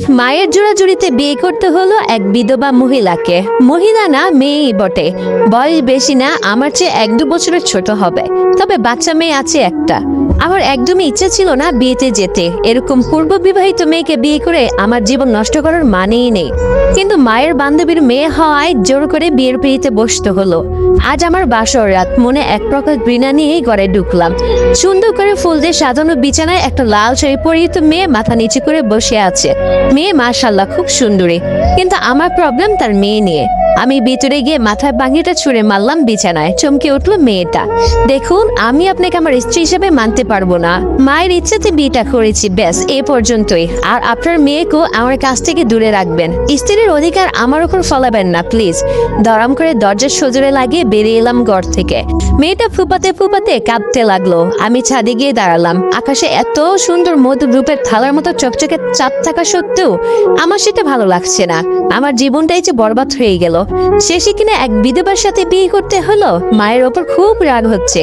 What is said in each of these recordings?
মায়ের জোড়াজুড়িতে বিয়ে করতে হলো এক বিধবা মহিলাকে। মহিলা না, মেয়েই বটে। বয়স বেশি না, আমার চেয়ে 1-2 বছরের ছোট হবে। তবে বাচ্চা মেয়ে আছে একটা। আমার একদমই ইচ্ছা ছিল না বিয়েতে যেতে। এরকম পূর্ব বিবাহিত মেয়েকে বিয়ে করে আমার জীবন নষ্ট করার মানেই নেই। কিন্তু মায়ের বান্ধবীর মেয়ে হওয়ায় জোর করে বিয়ের পিড়িতে বসতে হলো। আজ আমার বাসর রাত। মনে এক প্রকার ঘৃণা নিয়েই ঘরে ঢুকলাম। সুন্দর করে ফুল দিয়ে সাজানো বিছানায় একটা লাল শাড়ি পরিহিত মেয়ে মাথা নিচু করে বসে আছে। মেয়ে মাশাআল্লাহ খুব সুন্দরী, কিন্তু আমার প্রবলেম তার মেয়ে নিয়ে। আমি ভিতরে গিয়ে মাথায় বাঙ্গিটা ছুঁড়ে মারলাম বিছানায়। চমকে উঠলো মেয়েটা। দেখুন, আমি আপনাকে আমার স্ত্রী হিসেবে মানতে পারবো না। মায়ের ইচ্ছাতে বিয়েটা করেছি, ব্যাস এ পর্যন্তই। আর আপনার মেয়েকেও আমার কাছ থেকে দূরে রাখবেন। স্ত্রীর অধিকার আমার উপর ফলাবেন না প্লিজ। দরম করে দরজার সজোরে লাগিয়ে বেরিয়ে এলাম ঘর থেকে। মেয়েটা ফুপাতে ফুপাতে কাঁদতে লাগলো। আমি ছাদে গিয়ে দাঁড়ালাম। আকাশে এত সুন্দর মধুর রূপের থালার মতো চকচকে চাঁদ থাকা সত্ত্বেও আমার সেটা ভালো লাগছে না। আমার জীবনটাই যে বরবাদ হয়ে গেল। শেষে কিনা এক বিধবার সাথে বিয়ে করতে হলো। মায়ের ওপর খুব রাগ হচ্ছে।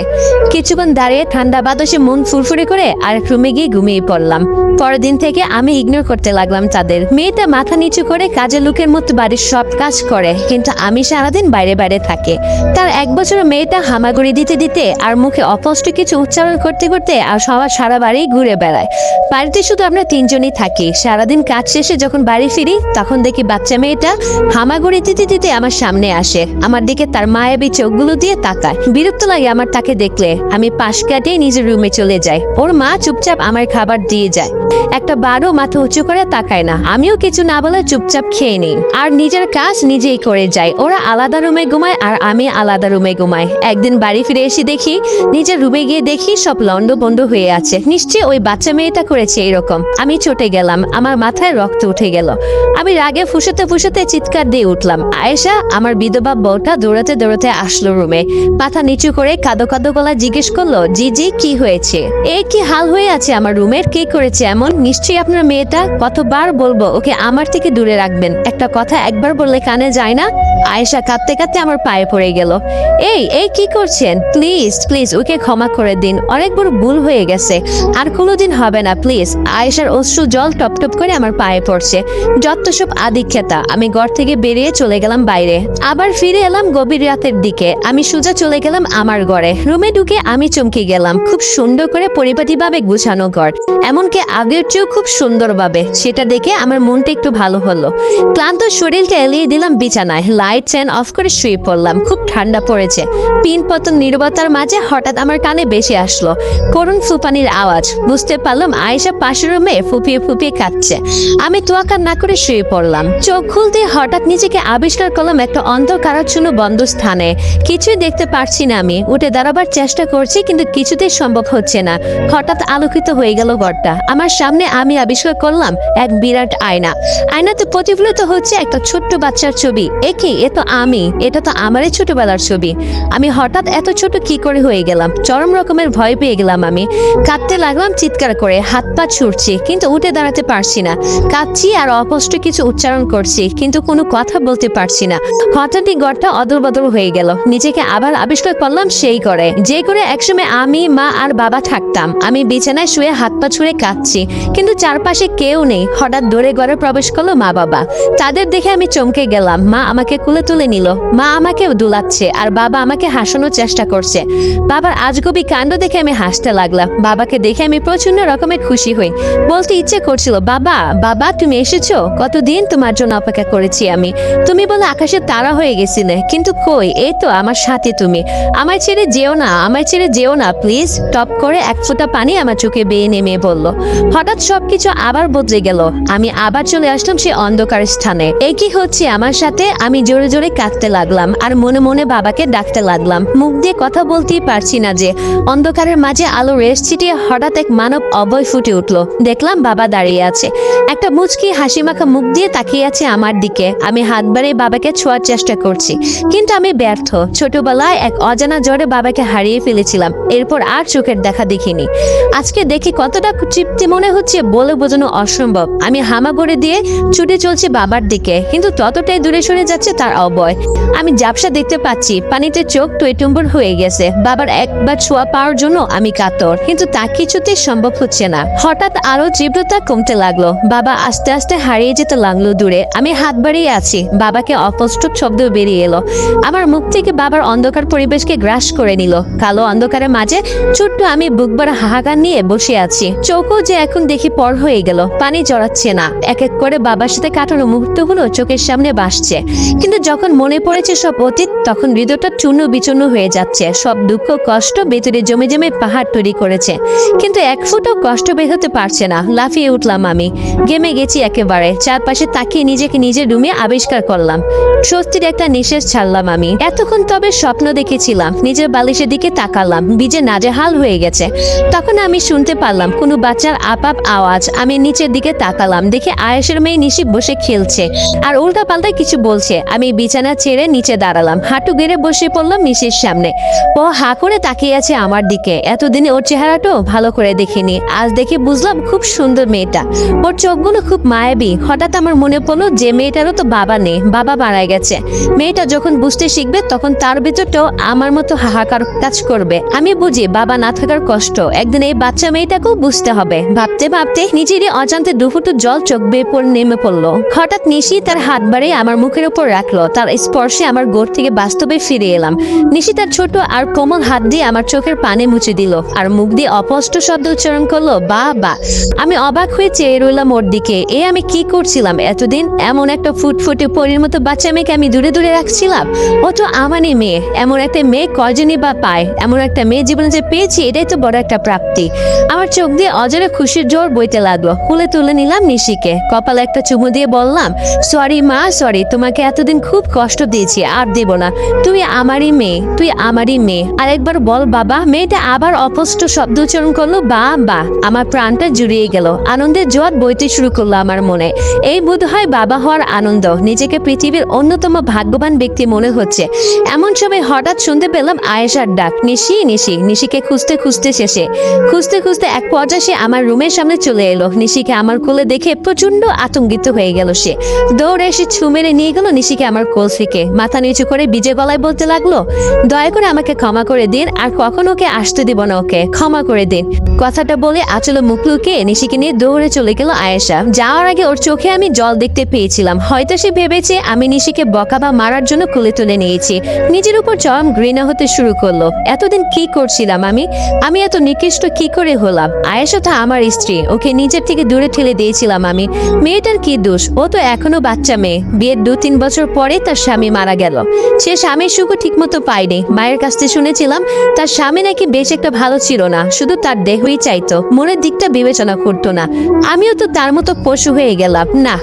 কিছুক্ষণ দাঁড়িয়ে ঠান্ডা বাতাসে মন ফুরফুরে করে আরেক রুমে গিয়ে ঘুমিয়ে পড়লাম। পরের দিন থেকে আমি ইগনোর করতে লাগলাম তাদের। মেয়েটা মাথা নিচু করে কাজের লোকের মতো বাড়ির সব কাজ করে, কিন্তু আমি সারাদিন বাইরে বাইরে থাকি। তার 1 বছরের মেয়েটা হামাগুড়ি দিতে দিতে আর মুখে অস্পষ্ট কিছু উচ্চারণ করতে করতে আর সবার সারা বাড়ি ঘুরে বেড়ায়। বাড়িতে শুধু আমরা 3 জনই থাকি। সারাদিন কাজ শেষে যখন বাড়ি ফিরি তখন দেখি বাচ্চা মেয়েটা হামাগুড়ি দিতে দিতে আমার সামনে আসে। আমার দিকে তার মায়াবী চোখগুলো দিয়ে তাকায়। বিরক্ত লাগে আমার তাকে দেখলে। আমি পাশ কাটিয়ে নিজের রুমে চলে যাই। ওর মা চুপচাপ আমার খাবার দিয়ে যায়। একটা বারও মাথা উঁচু করে তাকায় না। আমিও কিছু না বলে চুপচাপ খেয়ে নিই আর নিজের কাজ নিজেই করে যাই। ওরা আলাদা রুমে ঘুমায় আর আমি আলাদা রুমে ঘুমাই। একদিন বাড়ি ফিরে এসে দেখি, নিজের রুমে গিয়ে দেখি সব লন্ড বন্ধ হয়ে আছে। নিশ্চয়ই ওই বাচ্চা মেয়েটা করেছে এরকম। আমি চটে গেলাম। আমার মাথায় রক্ত উঠে গেল। আমি রাগে ফুসতে ফুসতে চিৎকার দিয়ে উঠলাম। আয়েশা, আমার বিধবা বউটা দৌড়াতে দৌড়াতে আসলো রুমে। মাথা নিচু করে কাঁদো কাঁদো গলা জিজ্ঞেস করলো, জি জি কি হয়েছে? এই কি হাল হয়ে আছে আমার রুমের? কে করেছে এমন? নিশ্চয়ই আপনার মেয়েটা। কতবার বলবো ওকে আমার থেকে দূরে রাখবেন? একটা কথা একবার বললে কানে যায় না? আয়েশা কাঁদতে কাঁদতে আমার পায়ে পড়ে গেল। এই এই কি করছেন? প্লিজ প্লিজ ওকে ক্ষমা করে দিন। অনেক বড় ভুল হয়ে গেছে, আর কোনোদিন হবে না প্লিজ। আয়েশার অশ্রু জল টপ টপ করে আমার পায়ে পড়ছে। যত সব আদিক্ষেতা। আমি ঘর থেকে বেরিয়ে চলে গেলাম বাইরে। আবার ফিরে এলাম গভীর রাতের দিকে। আমি সোজা চলে গেলাম আমার ঘরে। রুমে ঢুকে আমি চমকে গেলাম। খুব সুন্দর করে পরিপাটিভাবে গুছানো ঘর, এমনকি আগের চেয়েও খুব সুন্দরভাবে। সেটা দেখে আমার মনটা একটু ভালো হলো। ক্লান্ত শরীরটা এলিয়ে দিলাম বিছানায়। লাইট ফ্যান অফ করে শুয়ে পড়লাম। খুব ঠান্ডা পড়েছে। পিন পতন নীরবতার মাঝে হঠাৎ আমার কানে বেশি আসলো করুণ ফুপানির আওয়াজ। বুঝতে পারলাম আয়েশা পাশের রুমে ফুপিয়ে ফুপিয়ে কাঁদছে। আমি তোয়াক্কা না করে শুয়ে পড়লাম। চোখ খুলতে হঠাৎ নিজেকে আবিষ্কার করলাম একটা অন্ধকারাচ্ছন্ন বন্ধ স্থানে। কিছুই দেখতে পারছি না। আমি উঠে দাঁড়াবার চেষ্টা করছি, কিন্তু কিছুতেই সম্ভব হচ্ছে না। হঠাৎ আলোকিত হয়ে গেল ঘরটা। আমার সামনে আমি আবিষ্কার করলাম এক বিরাট আয়না। আয়নাতে প্রতিফলিত হচ্ছে একটা ছোট্ট বাচ্চার ছবি। একি, এ তো আমি। এটা তো আমারই ছোটবেলার ছবি। আমি হঠাৎ এত ছোট কি করে হয়ে গেলাম? চরম রকমের ভয় পেয়ে গেলাম। আমি কাঁদতে লাগলাম চিৎকার করে। হাত পা ছুটছি, কিন্তু উঠে দাঁড়াতে পারছি না। কাঁদছি আর অস্পষ্ট কিছু উচ্চারণ করছি, কিন্তু কোনো কথা বলতে পারছি না। হঠাৎই ঘরটা অদল বদল হয়ে গেল। নিজেকে আবার আবিষ্কার করলাম সেই ঘরে, যে করে একসময় আমি, মা আর বাবা থাকতাম। আমি বিছানায় শুয়ে হাত পা ছুঁড়ে কাঁদছি, কিন্তু চারপাশে কেউ নেই। হঠাৎ দৌড়ে ঘরে প্রবেশ করলো মা বাবা। তাদের দেখে আমি চমকে গেলাম। মা আমাকে কোলে তুলে নিল। মা আমাকে দুলাচ্ছে আর বাবা আমাকে হাসানোর চেষ্টা করছে। বাবার আজগবি কাণ্ড দেখে আমি হাসতে লাগলাম। বাবাকে দেখে আমি প্রচন্ড রকমের খুশি হই। বলতে ইচ্ছে করছিল, বাবা বাবা তুমি এসেছো? কতদিন তোমার জন্য অপেক্ষা করেছি আমি। তুমি বলে আকাশে তারা হয়ে গেছিলে, কিন্তু কই, এই তো আমার সাথে তুমি। আমায় ছেড়ে যেও না, আমায় ছেড়ে যেও না প্লিজ। টপ করে এক ফোঁটা পানি আমার চোখে বেয়ে নেমে বলল। হঠাৎ সবকিছু আবার বদলে গেল। আমি আবার চলে আসলাম সেই অন্ধকার স্থানে। এই কি হচ্ছে আমার সাথে? আমি জোরে জোরে কাঁদতে লাগলাম আর মনে মনে বাবাকে ডাকতে লাগলাম। মুখ দিয়ে কথা বলতেই পারছি না যে। অন্ধকারের মাঝে আলো রেশ ছিটিয়ে হঠাৎ এক মানব অভয় ফুটে উঠলো। দেখলাম বাবা দাঁড়িয়ে আছে। একটা মুচকি হাসি মাখা মুখ মুখ দিয়ে তাকিয়ে আছে আমার দিকে। আমি হাত বাড়িয়ে বাবাকে ছোঁয়ার চেষ্টা করছি, কিন্তু আমি ব্যর্থ। ছোটবেলায় এক অজানা জ্বরে বাবাকে হারিয়ে ফেলেছিলাম, এরপর আর চোখের দেখা দেখিনি। আজকে দেখি কতটা তৃপ্তি মনে হচ্ছে বলে বোঝানো অসম্ভব। আমি হামাগুড়ি দিয়ে ছুটে চলছি বাবার দিকে, কিন্তু ততটাই দূরে সরে যাচ্ছে তার অবয়। আমি ঝাপসা দেখতে পাচ্ছি, পানিতে চোখ টইটুম্বুর হয়ে গেছে। বাবার একবার ছোঁয়া পাওয়ার জন্য আমি কাতর, কিন্তু তা কিছুতেই সম্ভব হচ্ছে না। হঠাৎ আরো তীব্রতা কমতে লাগলো, বাবা আস্তে আস্তে হারিয়ে যেতে লাগলো দূরে। আমি হাত বাড়িয়ে আছি, বাবাকে অস্পষ্ট শব্দ বেরিয়ে এলো। আমার মুখ থেকে বাবার অন্ধকার পরিবেশকে গ্রাস করে নিল। কালো অন্ধকারের মাঝে ছোট্ট আমি বুক ভরা হাহাকার নিয়ে বসে আছি। চোখও যে এখন দেখি পর হয়ে গেল, পানি জড়াচ্ছে না। এক এক করে বাবার সাথে কাটানো মুহূর্তগুলো চোখের সামনে ভাসছে, কিন্তু যখন মনে পড়েছে সব অতীত, তখন হৃদয়টা চূর্ণ বিচূর্ণ হয়ে যাচ্ছে। সব দুঃখ কষ্ট ভেতরে জমে জমে পাহাড় তৈরি করেছে, কিন্তু এক ফুটও কষ্ট বের হতে পারছে না। লাফিয়ে উঠলাম আমি, ঘেমে গেছি একেবারে। চারপাশে তাকিয়ে নিজেকে নিজের রুমে আবিষ্কার করলাম। স্বস্তির একটা নিঃশ্বাস ছাড়লাম আমি। এতক্ষণ তবে স্বপ্ন দেখেছিলাম। নিজের বালিশের দিকে তাকালাম, ভিজে নাজেহাল হয়ে গেছে। তখন আমি শুনতে পারলাম কোনো বাচ্চার আপাপ আওয়াজ। আমি নিচের দিকে তাকালাম, দেখে আয়েশের মেয়ে নিশি বসে খেলছে আর উল্টা পাল্টা কিছু বলছে। আমি বিছানা ছেড়ে নিচে দাঁড়ালাম, হাঁটু গেড়ে বসে পড়লাম নিশির সামনে। ও হা করে তাকিয়ে আছে আমার দিকে। এতদিনে ওর চেহারাটাও ভালো করে দেখিনি, আজ দেখে বুঝলাম খুব সুন্দর মেয়েটা। ওর চোখগুলো খুব মায়াবী। হঠাৎ আমার মনে পড়লো যে মেয়েটারও তো বাবা নেই, বাবা মারা গেছে। মেয়েটা যখন বুঝতে শিখবে তখন তার ভিতরটাও আমার মতো হাহাকার কাজ করবে। আমি বুঝি বাবা না থাকার কষ্ট, একদিন এই বাচ্চা মেয়েটাকেও বুঝতে হবে। ভাবতে ভাবতে নিজেরই অজান্তে দুফুটো জল চোখ বেয়ে পড়ে নেমে পড়লো। হঠাৎ নিশি তার হাত বাড়িয়ে আমার মুখের উপর রাখলো। তার স্পর্শে আমার গোড় থেকে বাস্তবে ফিরে এলাম। নিশি তার ছোট আর কোমল হাত দিয়ে আমার চোখের পানি মুছে দিল আর মুখ দিয়ে অস্পষ্ট শব্দ উচ্চারণ করলো, বা বা। আমি অবাক হয়ে চেয়ে রইলাম ওর দিকে। আমি কি করছিলাম এতদিন? এমন একটা ফুটফুটে পরীর মতো বাচ্চা মেয়েকে আমি দূরে দূরে রাখছিলাম। ও তো আমারই মেয়ে। এমন একটা মেয়ে কয়জনই বা পায়? এমন একটা মেয়ে জীবনে যে পেয়েছি, এটাই তো বড় একটা প্রাপ্তি। আমার চোখ দিয়ে অজানা খুশির জোর বইতে লাগলো। কোলে তুলে নিলাম নিশিকে, কপালে একটা চুমু দিয়ে বললাম, সরি মা, সরি, তোমাকে এতদিন খুব কষ্ট দিয়েছি, আর দেব না। তুই আমারই মেয়ে, তুই আমারই মেয়ে। আরেকবার বল বাবা। মেয়েটা আবার অস্পষ্ট শব্দ উচ্চারণ করলো, বা বা। আমার প্রাণটা জুড়িয়ে গেল, আনন্দের জোয়ার বইতে শুরু করলো আমার মনে। এই বোধ হয় বাবা হওয়ার আনন্দ। নিজেকে পৃথিবীর অন্যতম ভাগ্যবান ব্যক্তি মনে হচ্ছে। এমন সময় হঠাৎ শুনতে পেলাম আয়েশার ডাক, নিশি নিশি। নিশিকে খুঁজতে খুঁজতে এক পর্যায়ে সে আমার রুমের সামনে চলে এলো। নিশিকে আমার কোলে দেখে প্রচন্ড আতঙ্কিত হয়ে গেল সে। দৌড়ে এসে ছু মেরে নিয়ে গেল নিশিকে আমার কোল থেকে। মাথা নিচু করে বিজে গলায় বলতে লাগলো, দয়া করে আমাকে ক্ষমা করে দিন, আর কখনো ওকে আসতে দিব না, ওকে ক্ষমা করে দিন। কথাটা বলে আঁচলে মুখ লুকিয়ে নিশিকে নিয়ে দৌড়ে চলে গেল আয়েশা। যাওয়ার আগে ওর চোখে আমি জল দেখতে পেয়েছিলাম। হয়তো সে ভেবেছে আমি নিশিকে বকা বা মারার জন্য কোলে তুলে নিয়েছি। নিজের উপর চরম ঘৃণা হতে শুরু করলো। এতদিন কি করছিলাম আমি এত নিকৃষ্ট কি করে হলাম? আয়েশা তো আমার স্ত্রী, ওকে নিজের থেকে দূরে ঠেলে দিয়েছিলাম আমি। মেয়েটার কি দোষ? ও তো এখনো বাচ্চা মেয়ে। বিয়ের 2-3 বছর পরে তার স্বামী মারা গেল। সে স্বামীর সুখ ঠিক মতো পায়নি। মায়ের কাছ থেকে শুনেছিলাম তার স্বামী নাকি বেশ একটা ভালো ছিল না, শুধু তার দেহই চাইতো, মনের দিকটা বিবেচনা করতো না। আমিও তো তার মতো পশু হয়ে গেলাম। না,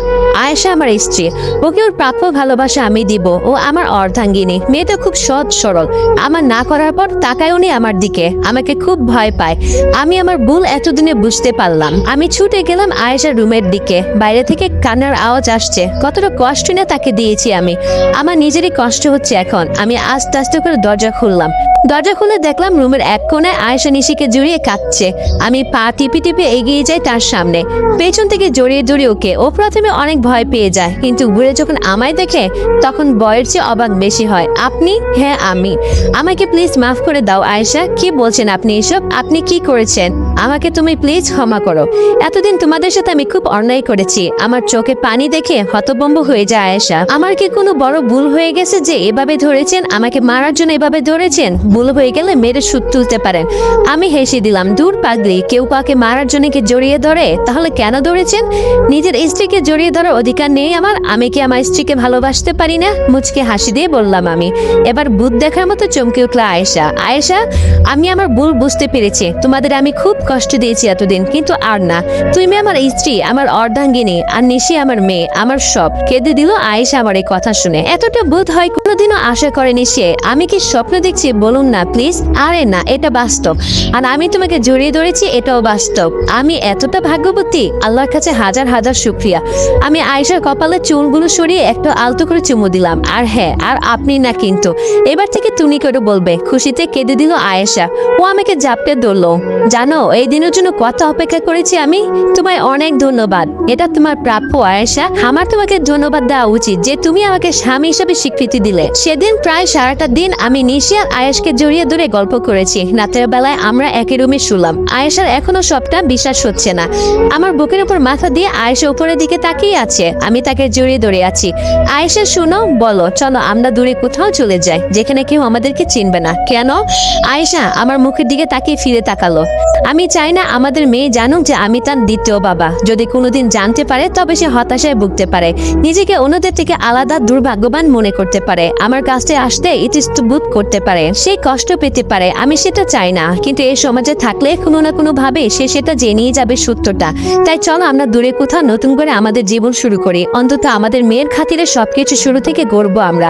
আয়েশা আমার স্ত্রী, ওকে ওর প্রাপ্য ভালোবাসা আমি দিব। ও আমার অর্ধাঙ্গিনী। মেয়েটা খুব সৎ সরল। আমার না করার পর তাকায় উনি আমার দিকে, আমাকে খুব ভয় পায়। আমি আমার ভুল এতদিনে বুঝতে পারলাম। আমি ছুটে গেলাম আয়েশার রুমের দিকে। বাইরে থেকে কান্নার আওয়াজ আসছে। কতটা কষ্ট না তাকে দিয়েছি আমি। আমার নিজেরই কষ্ট হচ্ছে এখন। আমি আস্তে আস্তে করে দরজা খুললাম। দরজা খুলে দেখলাম রুমের এক কোণায় আয়েশা নিশিকে জড়িয়ে কাঁদছে। আমি পা টিপে টিপে এগিয়ে যাই তার সামনে, পেছন থেকে জড়িয়ে ওকে। ও প্রথমে অনেক ভয় পেয়ে যায়, কিন্তু ঘুরে যখন আমায় দেখে তখন ভয়ের চেয়ে অবাক বেশি হয়। আপনি? হ্যাঁ আমি। আমাকে প্লিজ মাফ করে দাও আয়েশা। কি বলছেন আপনি এসব? আপনি কি করেছেন? আমাকে তুমি প্লিজ ক্ষমা করো। এতদিন তোমাদের সাথে আমি খুব অন্যায় করেছি। আমার চোখে পানি দেখে হতভম্ব হয়ে যায় আয়েশা। আমার কি কোনো বড় ভুল হয়ে গেছে যে এভাবে ধরেছেন? আমাকে মারার জন্য এভাবে ধরেছেন? ভুল হয়ে গেলে মেরে সুদ তুলতে পারেন। আমি হেসে দিলাম, দূর পাগলি, কেউ কাউকে মারার জন্য কি জড়িয়ে ধরে? তাহলে কেন ধরেছেন? নিজের স্ত্রীকে জড়িয়ে ধরার অধিকার নেই আমার? আমি কি আমার স্ত্রীকে ভালোবাসতে পারি না? মুচকে হাসি দিয়ে বললাম আমি। এবার ভূত দেখার মতো চমকে উঠল আয়েশা। আয়েশা, আমি আমার ভুল বুঝতে পেরেছি। তোমাদের আমি খুব কষ্ট দিয়েছি এতদিন, কিন্তু আর না। তুমি আমার স্ত্রী, আমার অর্ধাঙ্গিনী, আর নিশি আমার মেয়ে, আমার সব। কেঁদে দিল আয়েশা আমার এই কথা শুনে। এতটা বোধ হয় কোনোদিনও আশা করেনি সে। আমি কি স্বপ্ন দেখছি বলুন না প্লিজ। আরে না, এটা বাস্তব। আর আমি তোমাকে জড়িয়ে ধরেছি, এটাও বাস্তব। আমি এতটা ভাগ্যবতী, আল্লাহর কাছে হাজার হাজার শুকরিয়া। আমি আয়েশার কপালে চুলগুলো সরিয়ে একটু আলতো করে চুমু দিলাম। আর হ্যাঁ, আর আপনি না কিন্তু, এবার থেকে তুমি করে বলবে। খুশিতে কেঁদে দিল আয়েশা। ও আমাকে জাপটে ধরলো। জানো, এই দিনের জন্য কত অপেক্ষা করেছি আমি। তোমায় অনেক ধন্যবাদ, এটা তোমার প্রাপ্য আয়েশা। আমার তোমাকে ধন্যবাদ দেওয়া উচিত যে তুমি আমাকে স্বামী হিসেবে স্বীকৃতি দিলে। সেদিন প্রায় সারাটা দিন আমি নিশি আর আয়েশকে জড়িয়ে ধরে গল্প করেছি। রাতের বেলায় আমরা একই রুমে শুলাম। আয়েশার এখনো সবটা বিশ্বাস হচ্ছে না। আমার বুকের উপর মাথা দিয়ে আয়েশা উপরের দিকে তাকিয়ে আছে, আমি তাকে জড়িয়ে ধরে আছি। আয়েশা শুনো, বলো চলো আমরা দূরে কোথাও চলে যাই, যেখানে কেউ আমাদেরকে চিনবে না। কেন? আয়েশা আমার মুখের দিকে তাকিয়ে ফিরে তাকালো। আমি চাই না আমাদের মেয়ে জানুক যে আমি তার দ্বিতীয় বাবা। যদি কোনোদিন জানতে পারে তবে সে হতাশায় ভুগতে পারে, নিজেকে অন্যদের থেকে আলাদা দুর্ভাগ্যবান মনে করতে পারে, আমার কাছে আসতে ইতস্তত করতে পারে, সে কষ্ট পেতে পারে। আমি সেটা চাই না, কিন্তু এই সমাজে থাকলে কোনো না কোনো ভাবে সে সেটা জেনেই যাবে সত্যটা। তাই চলো আমরা দূরে কোথাও নতুন করে আমাদের জীবন শুরু করি। অন্তত আমাদের মেয়ের খাতিরে সবকিছু শুরু থেকে গড়বো আমরা।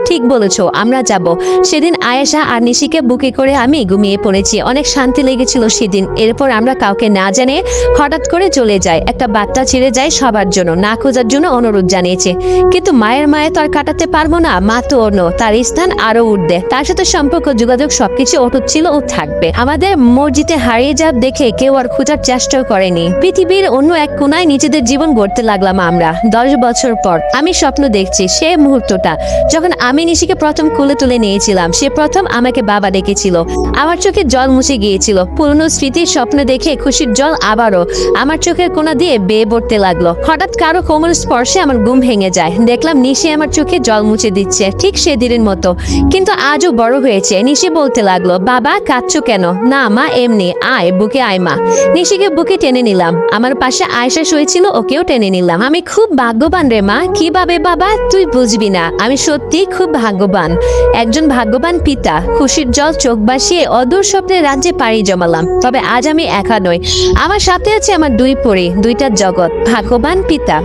ঠিক বলেছো, আমরা যাব। সেদিন আয়েশা আর নিশিকে বুকে করে আমি ঘুমিয়ে পড়েছি। অনেক শান্তি লেগেছিল সেদিন। এরপর আমরা কাউকে না জানে হঠাৎ করে চলে যাই। একটা বার্তা ছেড়ে যায় সবার জন্য, না খোঁজার জন্য অনুরোধ জানিয়েছে। কিন্তু মায়ের মায়ে তো আর কাটাতে পারবো না। মা তো অন্য, তার স্থান আরো উঠবে। তার সাথে সম্পর্ক, যোগাযোগ সবকিছু অটুট ছিল ও থাকবে। আমাদের মসজিদে হারিয়ে যাওয়া দেখে কেউ আর খোঁজার চেষ্টাও করেনি। পৃথিবীর অন্য এক কোনায় নিজেদের জীবন গড়তে লাগলাম আমরা। 10 বছর পর আমি স্বপ্ন দেখছি সে মুহূর্তটা যখন আমি নিশিকে প্রথম কোলে তুলে নিয়েছিলাম। সে প্রথম আমাকে বাবা ডেকেছিল। আমার চোখে জল মুছে গিয়েছিল। পুরনো স্মৃতির স্বপ্ন দেখে খুশির জল আবারও আমার চোখের কোণা দিয়ে বেয়ে পড়তে লাগলো। হঠাৎ কারো কোমল স্পর্শে আমার ঘুম ভেঙে যায়। দেখলাম নিশি আমার চোখে জল মুছে দিচ্ছে, ঠিক সেদিনের মতো, কিন্তু আজও বড় হয়েছে। নিশি বলতে লাগলো, বাবা কাঁদছো কেন? না মা, এমনি। আয় বুকে আয় মা। নিশিকে বুকে টেনে নিলাম। আমার পাশে আয়েশা শুয়েছিল, ওকেও টেনে নিলাম। আমি খুব ভাগ্যবান রে মা। কিভাবে বাবা? তুই বুঝবি না। আমি সত্যি খুব ভাগ্যবান, একজন ভাগ্যবান পিতা। খুশির জল চোখ বাসিয়ে অদূর স্বপ্নের রাজ্যে পাড়ি জমালাম। তবে আজ আমি একা নই, আমার সাথে আছে আমার দুই পরী, দুইটা জগৎ। ভাগ্যবান পিতা।